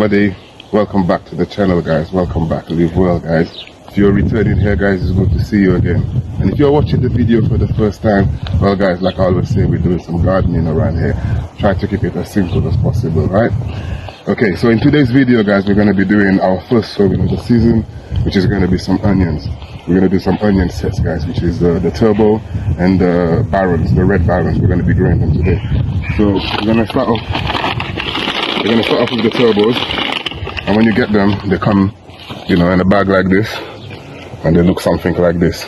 everybody, welcome back to the channel, guys. Welcome back. Live well, guys. If you're returning here, guys, it's good to see you again. And if you're watching the video for the first time, well, guys, like I always say, we're doing some gardening around here. Try to keep it as simple as possible, right? Okay, so in today's video, guys, we're going to be doing our first sowing of the season, which is going to be some onions. We're going to do some onion sets, guys, which is the turbo and the barrels, the red barrels. We're going to be growing them today. So we're going to start off with the turbos, and when you get them, they come, you know, in a bag like this, and they look something like this.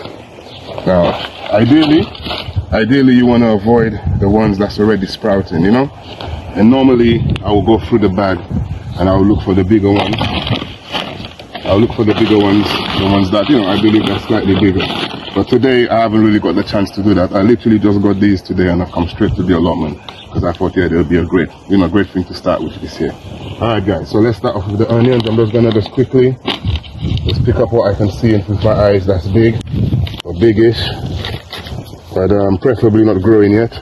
Now, ideally you want to avoid the ones that's already sprouting, you know. And normally I will go through the bag and I will look for the bigger ones. I'll look for the bigger ones, the ones that, you know, I believe are slightly bigger. But today I haven't really got the chance to do that. I literally just got these today and I've come straight to the allotment because I thought, yeah, they'll be a great thing to start with this year. Alright guys, so let's start off with the onions. I'm just gonna quickly pick up what I can see with my eyes that's big or biggish, but preferably not growing yet.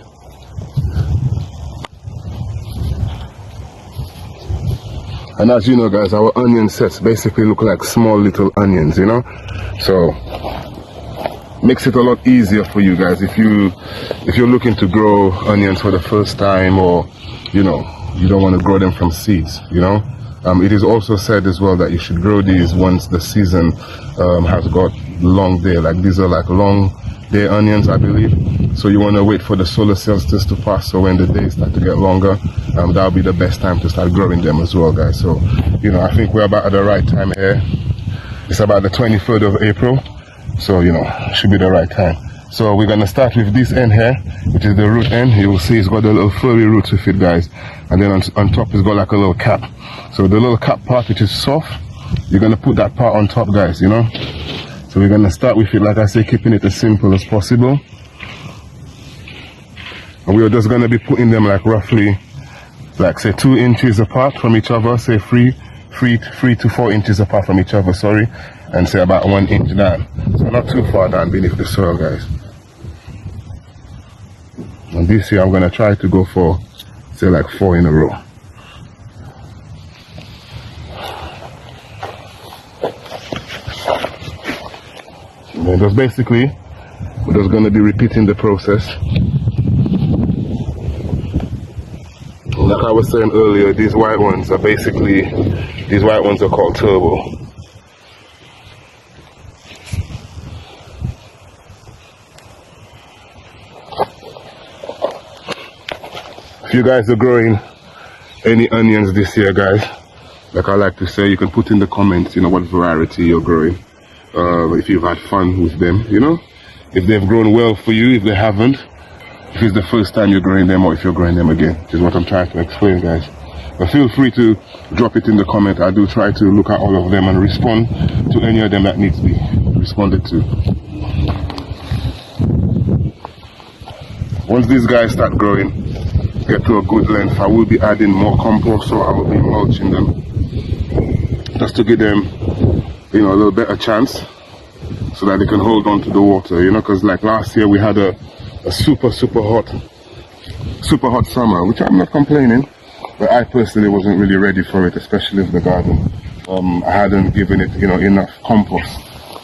And as you know, guys, our onion sets basically look like small little onions, you know, so makes it a lot easier for you guys if you're looking to grow onions for the first time, or you know, you don't want to grow them from seeds, you know. It is also said as well that you should grow these once the season has got long day. Like these are like long day onions, I believe. So you want to wait for the solar solstice to pass, so when the days start to get longer, that'll be the best time to start growing them as well, guys. So, you know, I think we're about at the right time here. It's about the 23rd of April, so, you know, it should be the right time. So we're going to start with this end here, which is the root end. You will see it's got a little furry roots with it, guys. And then on top it's got like a little cap. So the little cap part, which is soft, you're going to put that part on top, guys, you know. So we're going to start with it, like I say, keeping it as simple as possible. And we're just going to be putting them like roughly, like say 2 inches apart from each other, say 3 to 4 inches apart from each other, sorry, and say about 1 inch down. So not too far down beneath the soil, guys. And this year I'm going to try to go for, say, like 4 in a row. And then just basically, we're just going to be repeating the process. Like I was saying earlier, these white ones are called turbo. If you guys are growing any onions this year, guys, like I like to say, you can put in the comments, you know, what variety you're growing. If you've had fun with them, you know, if they've grown well for you, if they haven't, if it's the first time you're growing them, or if you're growing them again, which is what I'm trying to explain, guys. But feel free to drop it in the comment. I do try to look at all of them and respond to any of them that needs to be responded to. Once these guys start growing, get to a good length, I will be adding more compost, so I will be mulching them just to give them, you know, a little better chance so that they can hold on to the water, you know, because like last year we had a super hot summer, which I'm not complaining, but I personally wasn't really ready for it, especially with the garden. I hadn't given it, you know, enough compost,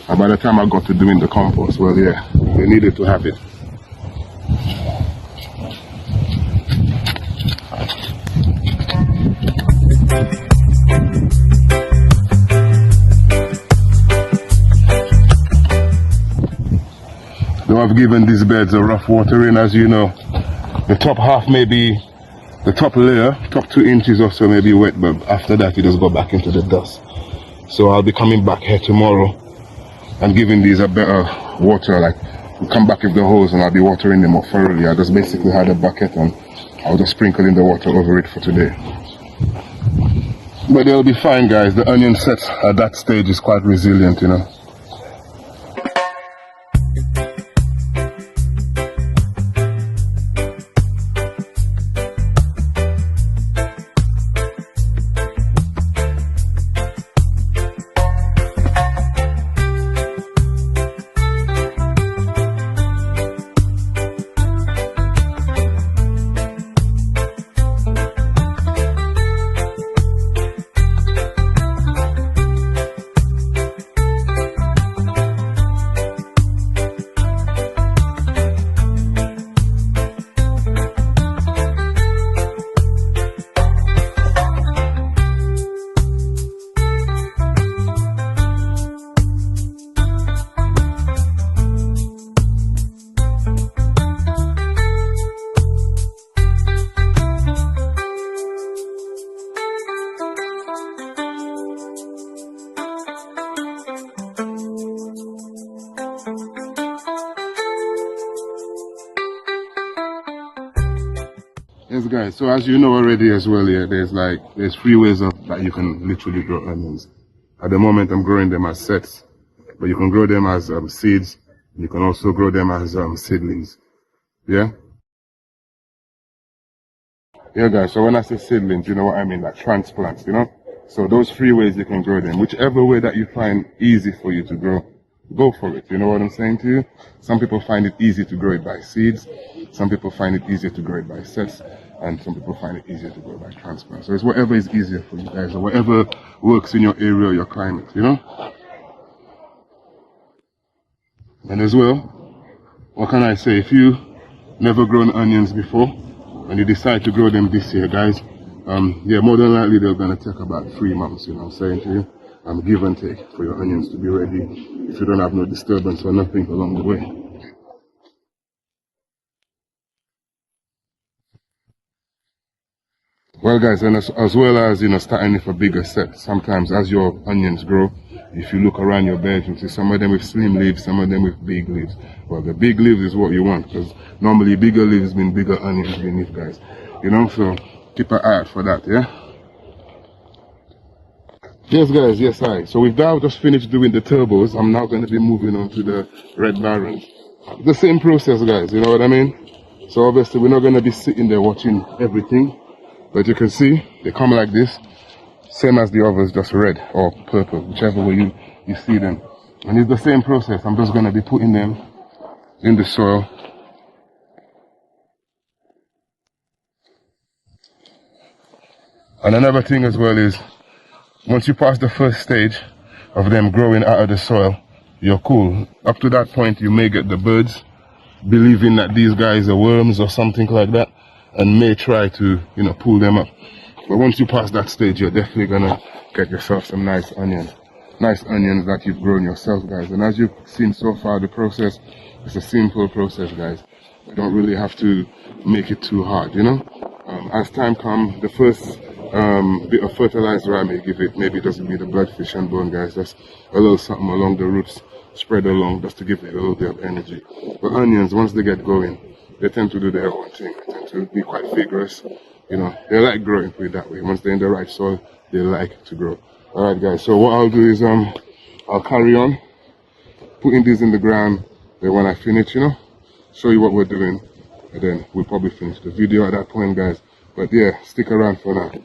and by the time I got to doing the compost, well, yeah, they needed to have it. Though I've given these beds a rough watering, as you know, the top half maybe, the top layer, top 2 inches or so may be wet, but after that you just go back into the dust. So I'll be coming back here tomorrow and giving these a better water, like we'll come back with the hose and I'll be watering them more thoroughly. I just basically had a bucket and I'll just sprinkle in the water over it for today. But they'll be fine, guys. The onion set at that stage is quite resilient, you know. Yes, guys. So as you know already as well, yeah, there's three ways of that you can literally grow onions. At the moment, I'm growing them as sets, but you can grow them as seeds. You can also grow them as seedlings. Yeah. Yeah, guys. So when I say seedlings, you know what I mean, like transplants. You know. So those three ways you can grow them. Whichever way that you find easy for you to grow, go for it. You know what I'm saying to you? Some people find it easy to grow it by seeds. Some people find it easier to grow it by sets. And some people find it easier to grow by transplant. So it's whatever is easier for you guys, or whatever works in your area or your climate, you know? And as well, what can I say? If you never grown onions before, and you decide to grow them this year, guys, yeah, more than likely they're gonna take about 3 months, you know what I'm saying to you? Give and take for your onions to be ready if you don't have no disturbance or nothing along the way. Well, guys, and as well as, you know, starting with a bigger set, sometimes as your onions grow, if you look around your bed, you'll see some of them with slim leaves, some of them with big leaves. Well, the big leaves is what you want, because normally bigger leaves mean bigger onions beneath, guys. You know, so keep an eye out for that, yeah? Yes, guys, yes, I. So we've now just finished doing the turbos. I'm now going to be moving on to the red barons. The same process, guys, you know what I mean? So obviously we're not going to be sitting there watching everything. But you can see, they come like this, same as the others, just red or purple, whichever way you see them. And it's the same process. I'm just going to be putting them in the soil. And another thing as well is, once you pass the first stage of them growing out of the soil, you're cool. Up to that point, you may get the birds believing that these guys are worms or something like that, and may try to, you know, pull them up. But once you pass that stage, you're definitely gonna get yourself some nice onions. Nice onions that you've grown yourself, guys. And as you've seen so far, the process is a simple process, guys. You don't really have to make it too hard, you know. As time comes, the first bit of fertilizer I may give it, maybe it doesn't be the bloodfish and bone, guys. Just a little something along the roots, spread along, just to give it a little bit of energy. But onions, once they get going, they tend to do their own thing. They tend to be quite vigorous. You know, they like growing, put it that way. Once they're in the right soil, they like to grow. Alright, guys, so what I'll do is I'll carry on putting these in the ground. Then when I finish, you know, show you what we're doing, and then we'll probably finish the video at that point, guys. But yeah, stick around for that.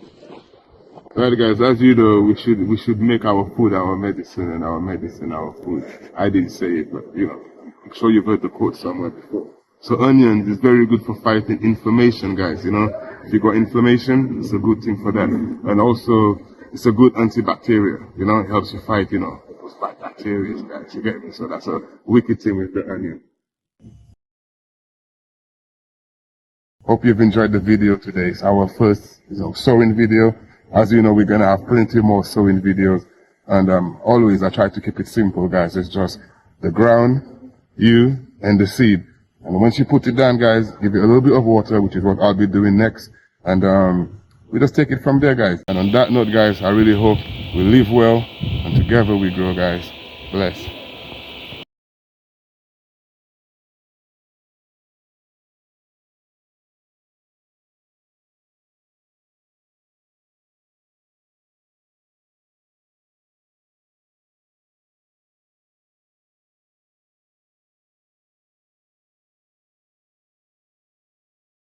Alright, guys, as you know, we should make our food our medicine and our medicine our food. I didn't say it, but you know, I'm sure you've heard the quote somewhere before. So onions is very good for fighting inflammation, guys, you know. If you got inflammation, it's a good thing for that. And also, it's a good antibacterial, you know. It helps you fight, you know, those bad bacteria, guys, you get me? So that's a wicked thing with the onion. Hope you've enjoyed the video today. It's our first, you know, sowing video. As you know, we're gonna have plenty more sowing videos. And always I try to keep it simple, guys. It's just the ground, you, and the seed. And once you put it down, guys, give it a little bit of water, which is what I'll be doing next. And we just take it from there, guys. And on that note, guys, I really hope we live well and together we grow, guys. Bless.